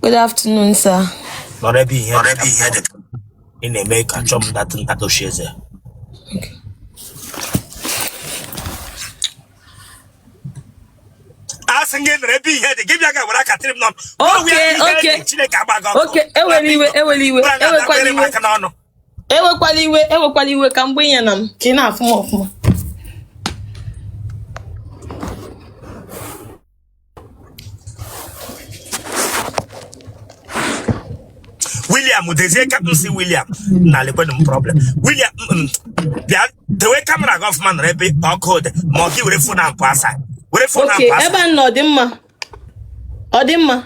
Good afternoon, sir. Nwere Ihe in America, chop that in that shares. Okay. Asking Nwere Ihe, they give you a work at him. Ewekwaliwe ka mgbe ya na m ka ị na-afụ m ọfụma. William, there's a captain see William. Now le problem. William, the way camera government rebe or code, more give a phone and pass. With a phone and pass. Ebe no dimma. Odimma.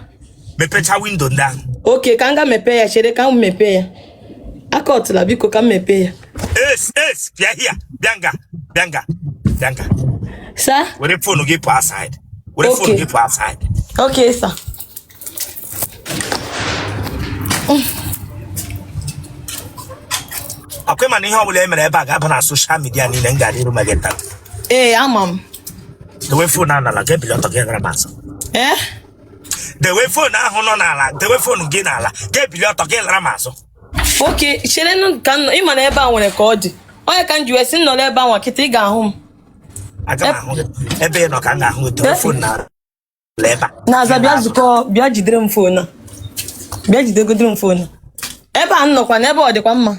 Me pecha window down. Okay, kanga mepe ya, shere ka mepe ya. Akotela biko ka mepe ya. Yes, we are here. Bianga. Sir? With a phone give pass side. With a phone give pass side. Okay, sir. Akwe mani ha wule mere ebe aga na social media ni nga diru mageta. Amam. The way phone na la ge bilio to ge ramas. The way phone na ho no na la, the way phone ge na la, ge bilio to ge ramas. Okay, shere no kan ima na ebe a nwere ka odi. Onye kan ju esi no ebe anwa kiti ga ahụ m. Aga ma ahụ ebe no ka nga ahụ the phone na leba. Na za bia zuko bia jidere m phone na. Bia jidegodere m phone. Ebe a nnọkwa na ebe ọ dịkwa mma.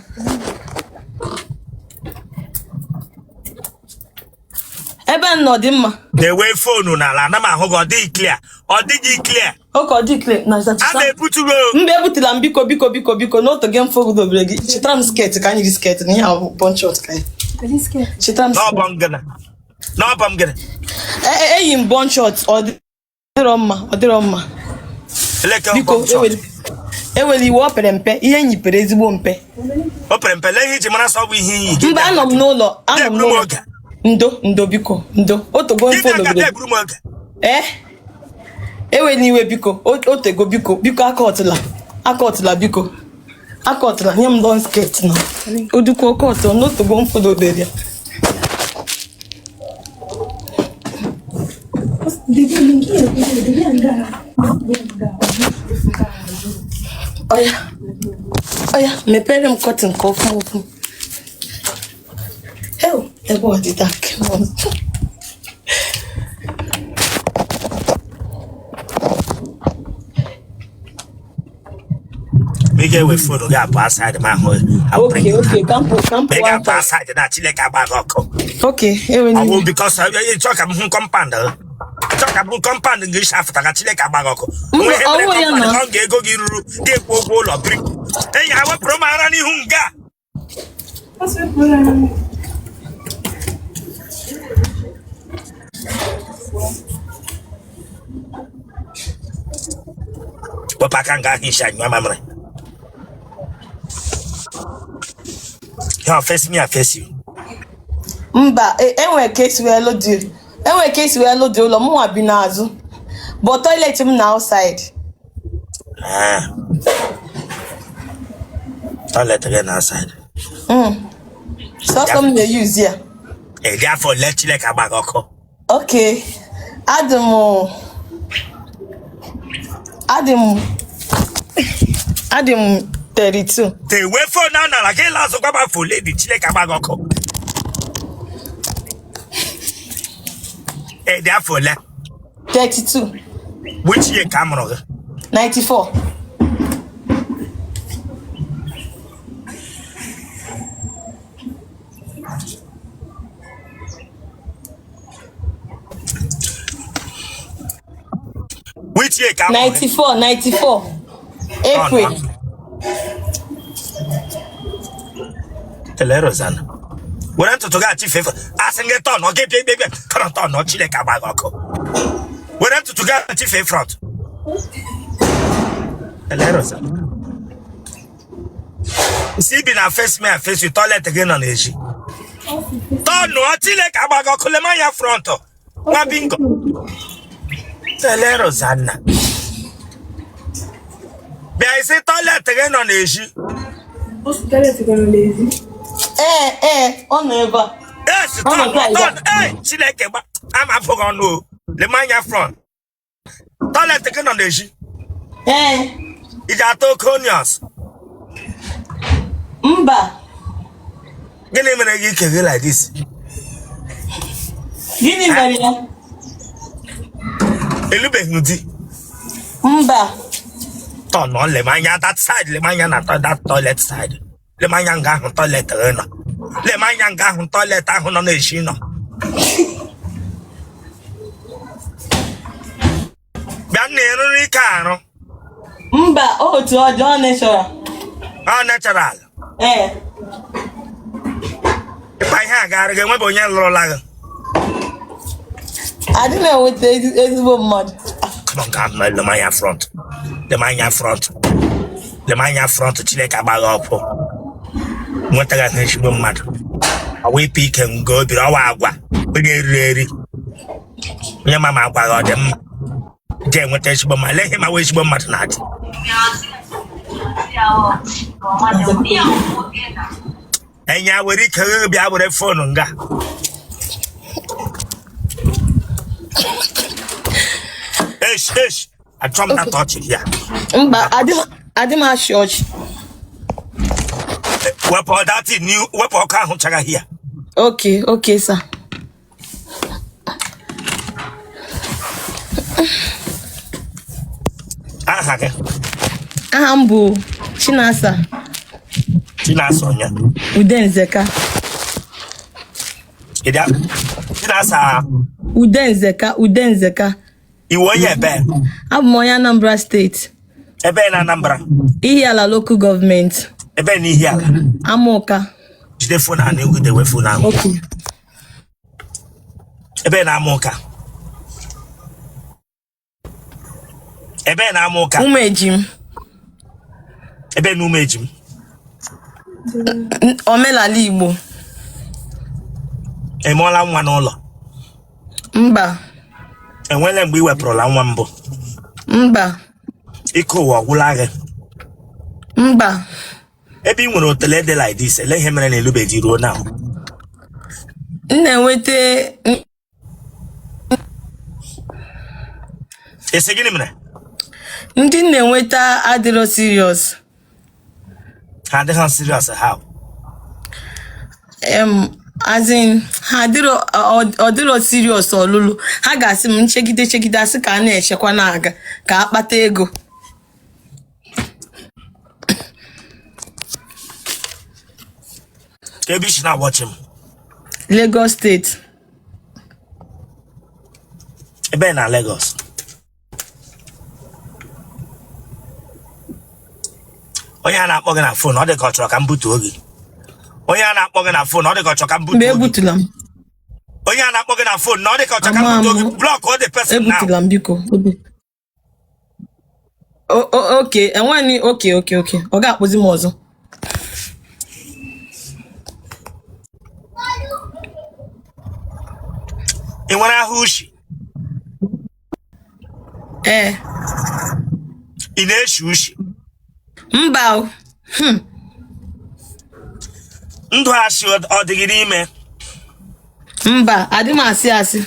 Ebe nọ dị mma. The way phone na la na ma ahụ go dị clear. Ọ dị clear. Okay, dị clear na za. A na-ebuturo. Mbe ebutila m biko n'oto game fogu dobere gị. Chitara m skirt ka anyị ji skirt na ihe ahụ punch out ka anyị. Chitara m. No bangana. Eyi m punch out ọ dịrọ mma. Biko eweli iwe opere mpe ihe nyipere ezigbo mpe. Opere mpe le ihe ji mara so bụ ihe iyi gị. Mbe anọ m n'ụlọ. Ndo biko, ndo. Otogo mfo dobere. Eweli iwe biko, otego biko akọtụla biko. Akọtụla nye m don skirt na. Odukwu ọkọtụ n'otogo mfo dobere. Oya, mepere m cotton ka ọfụma. Ebe ọ dị dark. Big we phone ga pass side ma ho. Okay, campo. Big pass side na chile ka ba go. Okay, ewe because you talk about compound. Talk about compound English after ka chile ka ba go. We have to go giru dey go lo brick. Eh ya wa pro mara ni hunga. Papa kanga hisha nyama mre. You face me, I face you. Mba, enwe case we load ụlọ m nwa bi n'azụ. But toilet m na outside. Toilet again outside. So some they use here. Therefore let you like a bag of. Okay. Adam 32. The way for now, like a last of for lady, chile cabagoko. Therefore, 32. Which year camera? 94. Which year camera? 94. April. Otele Rosanna. We're to get chief. Asking a ton or get baby. Can't on no chile cabagoko. We're to get a chief front. Otele Rosanna. See, been a face me, I face you toilet again on Eji. Don't know chile cabagoko, le maya fronto. Ma bingo. Otele Rosanna. Be I say toilet again on Eji. Toilet again on Eji. On never. Yes, hey, Chileke, I'm a fogon. The man your front. Toilet gị nọ n'ezi. Ị ga-ata oke onions. Mba. Gịnị mere gị ike gị like this? Gịnị mere ya? Elubeghị di. Mba. Turn on lemanya that side, lemanya na that toilet side. Lemanya nga ahụ toilet nọ. Lemanya nga ahụ toilet ahụ nọ n'ezi nọ. Bịa na-eruru ike arụ. Mba, otu ọjọọ natural. Natural. Ịkpa ihe a gara gị enwebe onye lụrụla gị. Adịghị enweta ezigbo mmadụ. Come on, God, no, lemanya front. Lemanya front. Lemanya front, Chineke agbaghị ọkụ. Nweta gị ezigbo mmadụ. Ọwa ịpụ ike ngo obiri ọwa agwa. Onye eriri eri. Onye mama agwa gị ọ dị mma. Je nweta ezigbo mmadụ. Lee ihe ma wee ezigbo mmadụ na-adị. Enya were ike gị bịa were fonu nga. I drum that touch here. Mba, adị m achị ọchị. Wepụ that new, wepụ ọkụ ahụ chaga here. Okay, sir. Aha gị. Aha m bụ Chinasa. Chinasa onye. Udenzeka. Chinasa. Udenzeka. Iwe onye ebe? Abụ m onye Anambra State. Ebe na Anambra? Ihe Ala Local Government. Ebe na Ihe Ala? Amụka. Jide phone ahụ na-egwude we phone ahụ. Okay. Ebe na Amụka? Ebe na Amụka? Umejim. Ebe na Umejim? Omelala Igbo. Emụọla nwa n'ụlọ? Mba. Enwele mgbe ị wepụrụla nwa mbụ? Mba. Ike ụwa ọgwụla gị? Mba. Ebe ị nwere otele dị like this, ele ihe mere na elubeghị ruo now? Na-enweta. Ese gịnị mere? Ndị na-enweta adịrọ serious. Ha adịghị serious how? As in, ha ọdịrọ serious ọlụlụ. Ha ga-asị m nchegide asị ka a na-echekwa na-aga ka akpata ego. Ebe isi na-watch him? Lagos State. Ebe na Lagos? Onye a na-akpọ gị na phone, ọ dị ka ọ chọrọ ka m butuo gị. Onye a na-akpọ gị na phone, ọ dị ka ọ chọrọ ka m butuo gị. Ebutula m. Onye a na-akpọ gị na phone, na ọ dị ka ọ chọrọ ka m butuo gị. Block all the person now. Ebutula m biko. Okay, enweni okay. Ọ ga-akpụzi m ọzọ. Ị nwere ahụ ushi? Ị na-eshi ushi? Mba. Ndụ asị ọ dịghị n'ime? Mba, adị m asị.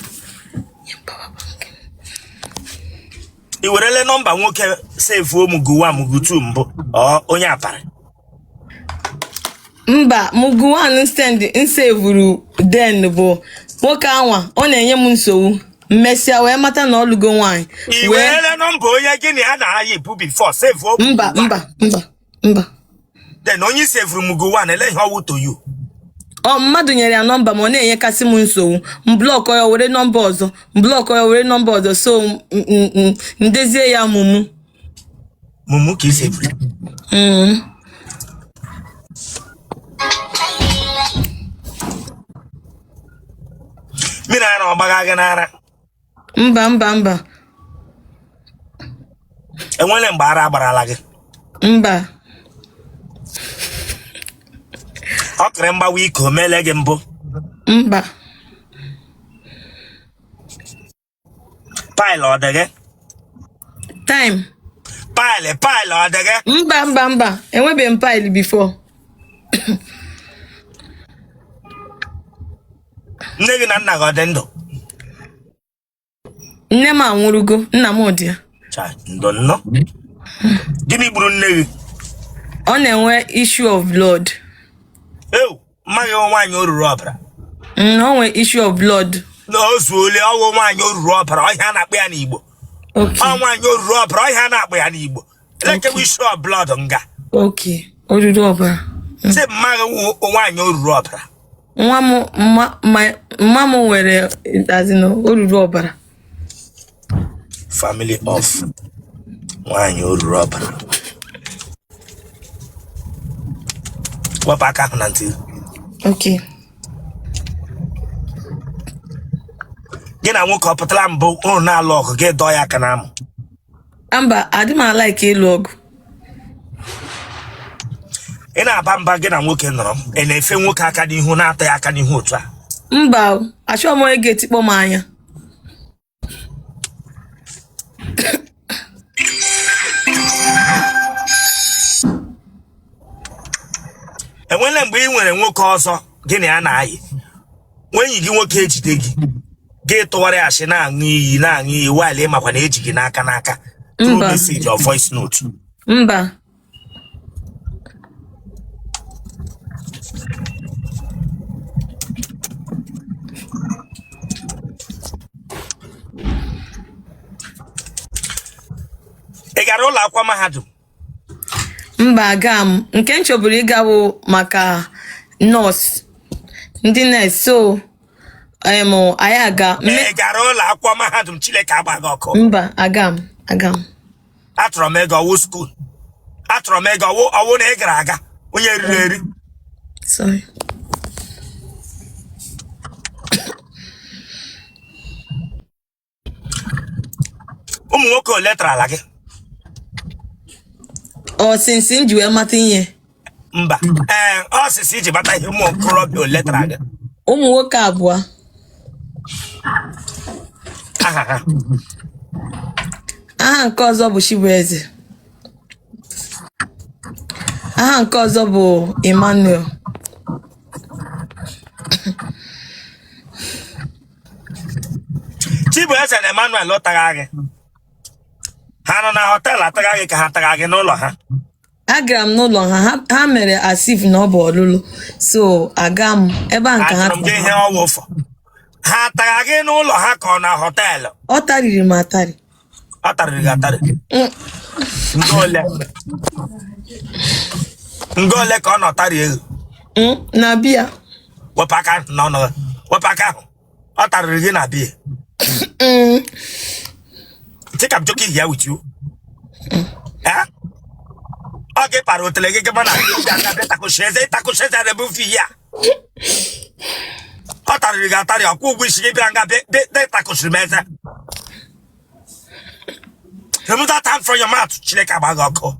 I werele nọmba nwoke save Mugu 1 Mugu 2 mbụ onye apara? Mba, Mugu 1 nsevuru den bụ nwoke anwa ọ na-enye m nsogbu. Mmesịa wee mata na ọlụgo nwaanyị. I werele nọmba onye gịnị a na-ayị bụ before save Mba. Then onye save Mugu 1 ele ihe ọwụ to you. Mmadụ nyere ya nọmba ma ọ na-enyekasị m nsogbu. Mblọk ya were nọmba ọzọ. So ndezie ya mumu ka isi ebiri. Mmiri ara ọgbaga gị n'ara? Mba. Enwere mgbe ara agbarala gị? Mba. Ọ kere mgbawa ike o meele gị mbụ? Mba. Pile ọ dị gị? Time. Pile ọ dị gị? Mba. Enwebeghị m pile before. Nne gị na nna gị ọ dị ndụ? Nne m anwụrụgo, nna m dị ya. Don't know. Gini gburu nne gị? Ọ na-enwe issue of blood. Ew, mmaghị nwaanyị oruru ọbara. Ọ nwere issue of blood. Na ozuole ọgwụ nwaanyị oruru ọbara ọhịa na-akpọ ya n'Igbo. Okay. Nwaanyị oruru ọbara ọhịa na-akpọ ya n'Igbo. Like issue of blood nga. Okay. Oruru ọbara. Sị mmaghị nwaanyị oruru ọbara. Mma m nwere oruru ọbara. Family of nwaanyị oruru ọbara. Wepụ aka ahụ na ntị. Okay. Gị na nwoke ọ pụtara mbụ ụnụ na-alụ ọgụ gị dọọ ya aka n'amụ. Mba, adị m like ịlụ ọgụ. Ị na-aba mba gị na nwoke nọrọ ị na-efe nwoke aka n'ihu na-ata ya aka n'ihu otu a. Mba, achọghị m onye ga-etikpọ m anya. Enwere mgbe ị nwere nwoke ọzọ gị na ya na-ayị nwenyi gị nwoke ejide gị gị tụgharị asị na-aṅụ iyi while ị makwa na eji gị n'aka through message or voice note. Mba. Ị gara ụlọ akwụkwọ mahadum? Mba, aga m nke nchọburu ịgawo maka nọọsụ ndị nọọsụ so anyị aga. Ị gara ụlọ akwụkwọ mahadum Chineke agba gị ọkụ? Mba, aga m. Atụrụ m ego ọwụ skuul. Atụrụ m ego ọwụ na ị gara aga onye riri eri. Sorry. Ụmụ nwoke ole tara ala gị? Since nji wee mata ihe. Mba. Ọsịsị iji mata ihe ụmụ okorobịa ole tara gị? Ụmụ nwoke abụọ. Aha nke ọzọ bụ Chibueze. Aha nke ọzọ bụ Emmanuel. Chibueze na Emmanuel lọtara gị. Ha nọ na họteelụ atara gị ka ha tara gị n'ụlọ ha? Agara m n'ụlọ ha mere asif na ọ bụ ọlụlụ so aga m ebe a nke ha. Achọrọ m gị ihe ọwụ ụfọ. Ha tara gị n'ụlọ ha ka ọ na họteelụ? Ọ tariri m atari. Ọ tariri gị atarị? Nga ole ka ọ nọ tari ego? Na biya. Wepụ aka n'ọnụ. Wepụ aka ahụ. Ọ tariri gị na biya. Think I'm joking here with you. Okay, para Otele que mana taco sheza de bufia. Ota rigatari aku wish ke branga de taco shmeza. Remove that hand from your mouth, Chineka bagako.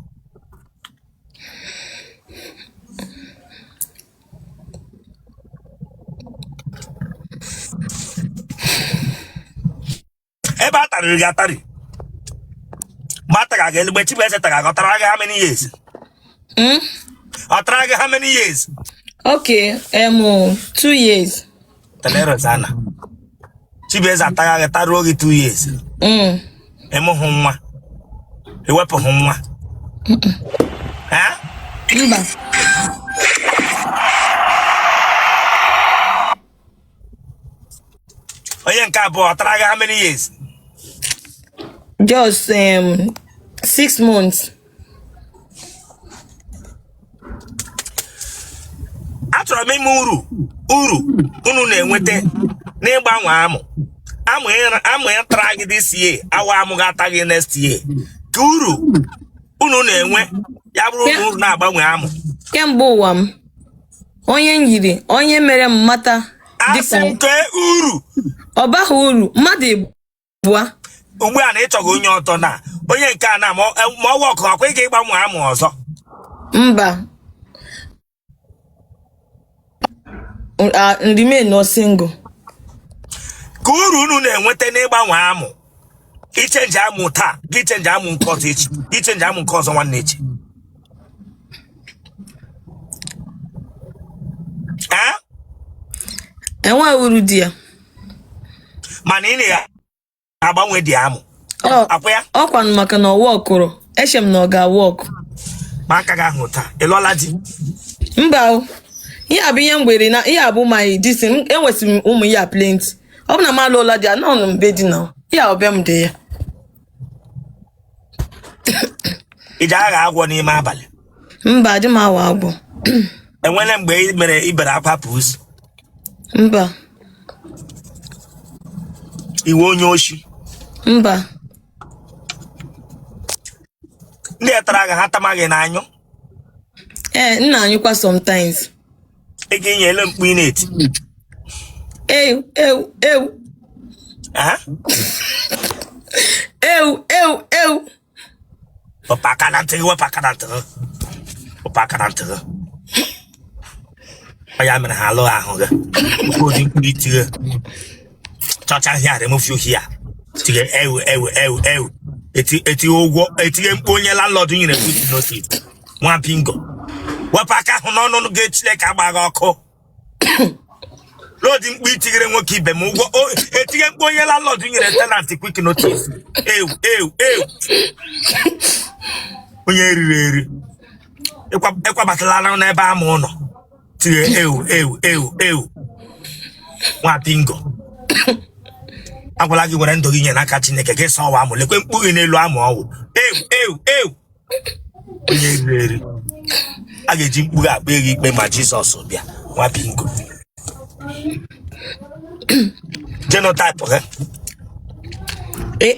Eba rigatari. Mataga get which better how many years? Otraga how many years? Okay, 2 years. Telero sana. Chibeza ataga tarogi 2 years. Emo homma. E wepo homma. Ha? Mba. Oye nke abụọ otraga how many years? Just 6 months. Achọrọ m ime uru unu na-enweta n'ịgbanwe amụ ịtara gị this year awa amụ ga-ata gị next year ka uru unu na-enwe ya bụrụ uru na-agbanwe amụ Kemgbe ụwa m onye mere m mata dịka nke uru ọ baghị uru mmadụ ebua ugbu a na ịchọghị onye ọtọ na onye nke a na ma ọ wọkụ akwa ị ga-ịgbanwe amụ ọzọ. Mba. Remain no single. Ka uru unu na-enweta n'ịgbanwe amụ ichenji amụ taa gị chenji amụ nke ọzọ echi ichenji amụ nke ọzọ nwanne echi. Enwe uru dị ya. Mana ị na-agbanwe dị amụ Akwya. Ọkwan maka na ọwọkụrụ. Eshem na ọ ga-awọk. Maka ga-ahụ taa. Ịlọla di. Mba o. Ihe abụ ihe mgbere na ihe abụ my this enwesị m ụmụ ya plenty. Ọ bụ na m alụọla di anọ m be di na. Ihe ọbịa m dị ya. Ije agha agwọ n'ime abalị. Mba, dị m awa agwọ. Enwere mgbe ị mere ibere akwa pụs. Mba. Iwe onye oshi. Mba. Ndị etara gị ha tamaghị n'anyụ. Nna anyụkwa sometimes. Ị ga-enyele mkpu ị na-eti. Ew. Ew. Opaka na ntị. Ya mere ha alụ ahụ gị. Ụfọdụ mkpu itighe. Chọcha hịa remove you here. Tige ewu. Eti ụgwọ etinye mkpu onye landlord nyere quick notice. Nwa bingo. Wepụ aka ahụ n'ọnụ gị Chineke agbaghị ọkụ. Lodi mkpu itigere nwoke ibe m ụgwọ etinye mkpu onye landlord nyere tenant quick notice. Ewu. Onye eri. Ịkwabatala n'ebe ama ụlọ. Tige ewu. Nwa bingo. Agwala gị were ndụ gị nye n'aka Chineke gị sọ ọwa amụ lekwe mkpu gị n'elu amụ ọwụ. Ewu. Onye eri. A ga-eji mkpu gị akpa gị ikpe ma Jizọs bịa. Nwa bingo. Genotype gị.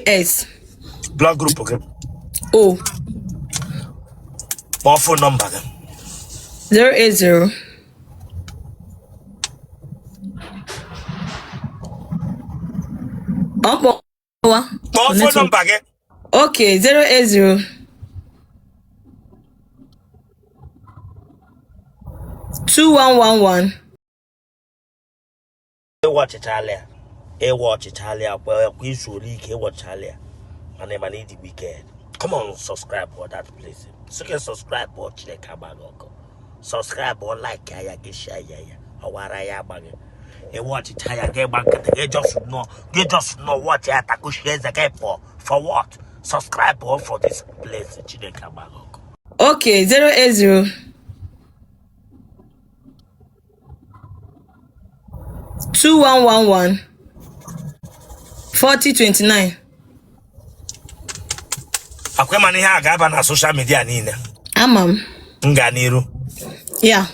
AS. Blood group gị. O. Kpọọ phone number gị. 080 Kpọọ phone number gị. Okay, 080 2111. Ịwọchịchalịa kwa izu ole ike ịwọchịchalịa mana ịdị wicked. Come on, subscribe for that place. So can subscribe for Chineke agbaghị ọkụ. Subscribe or like ya gị share ya. Ọwara ya agbaghị. Ịwọchịcha ya gị gba nkata gị just know what ya takushie eze gị for what? Subscribe for this place Chineke agbaghị ọkụ. Okay, 080 2111 4029. Akwe mana ihe a ga-aba na social media niile. Amam. M gaa n'iru. Yeah.